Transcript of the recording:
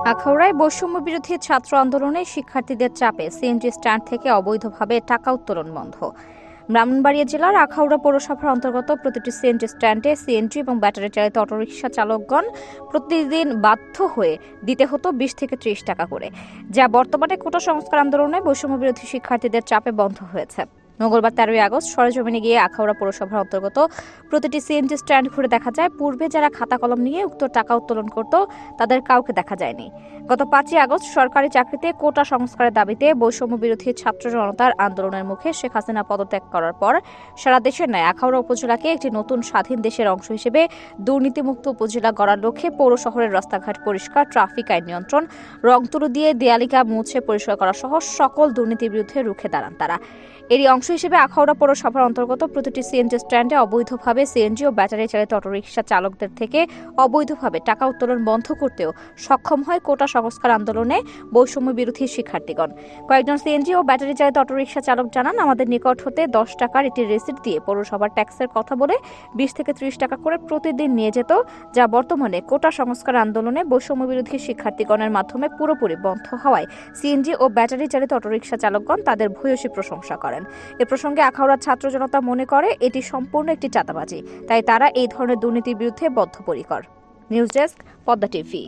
আখাউড়ায় বৈষম্য বিরোধী ছাত্র আন্দোলনে শিক্ষার্থীদের চাপে সিএনজি স্ট্যান্ড থেকে অবৈধভাবে টাকা উত্তোলন বন্ধ। ব্রাহ্মণবাড়িয়া জেলার আখাউড়া পৌরসভার অন্তর্গত প্রতিটি সিএনজি স্ট্যান্ডে সিএনজি এবং ব্যাটারি চালিত অটোরিকশা চালকগণ প্রতিদিন বাধ্য হয়ে দিতে হতো 20 থেকে 30 টাকা করে, যা বর্তমানে কোটা সংস্কার আন্দোলনে বৈষম্য বিরোধী শিক্ষার্থীদের চাপে বন্ধ হয়েছে। মঙ্গলবার 13 আগস্ট সরেজমিনে গিয়ে আখাউড়া পৌরসভার অন্তর্গত প্রতিটি সিএনজি স্ট্যান্ড ঘুরে দেখা যায়, পূর্বে যারা খাতা কলম নিয়ে উক্ত টাকা উত্তোলন করত তাদের কাউকে দেখা যায়নি। গত 5 আগস্ট সরকারি চাকরিতে কোটা সংস্কারের দাবিতে বৈষম্য বিরোধী ছাত্র জনতার আন্দোলনের মুখে শেখ হাসিনা পদত্যাগ করার পর সারা দেশের ন্যায় আখাউড়া উপজেলাকে একটি নতুন স্বাধীন দেশের অংশ হিসেবে দুর্নীতিমুক্ত উপজেলা গড়ার লক্ষ্যে পৌর শহরের রাস্তাঘাট পরিষ্কার, ট্রাফিক আইন নিয়ন্ত্রণ, রংতুলি দিয়ে দেয়ালিকা মুছে পরিষ্কার করা সহ সকল দুর্নীতির বিরুদ্ধে রুখে দাঁড়ান তারা। এরই অংশ হিসেবে আখাউড়া পৌরসভার অন্তর্গত প্রতিটি সিএনজি স্ট্যান্ডে অবৈধভাবে সিএনজি ও ব্যাটারি চালিত অটোরিকশা চালকদের থেকে অবৈধভাবে টাকা উত্তোলন বন্ধ করতেও সক্ষম হয় কোটা সংস্কার আন্দোলনে বৈষম্য বিরোধী শিক্ষার্থীগণ। কয়েকজন সিএনজি ও ব্যাটারি চালিত অটোরিকশা চালক জানান, আমাদের নিকট হতে 10 টাকার একটি রিসিট দিয়ে পৌরসভার ট্যাক্সের কথা বলে 20 থেকে 30 টাকা করে প্রতিদিন নিয়ে যেত, যা বর্তমানে কোটা সংস্কার আন্দোলনে বৈষম্য বিরোধী শিক্ষার্থীগণের মাধ্যমে পুরোপুরি বন্ধ হওয়ায় সিএনজি ও ব্যাটারি চালিত অটোরিকশা চালকগণ তাদের ভূয়সী প্রশংসা করেন। এ প্রসঙ্গে আখাউড়ার ছাত্র জনতা মনে করে এটি সম্পূর্ণ একটি চাঁদাবাজি, তাই তারা এই ধরনের দুর্নীতির বিরুদ্ধে বদ্ধপরিকর। News desk, Padma TV.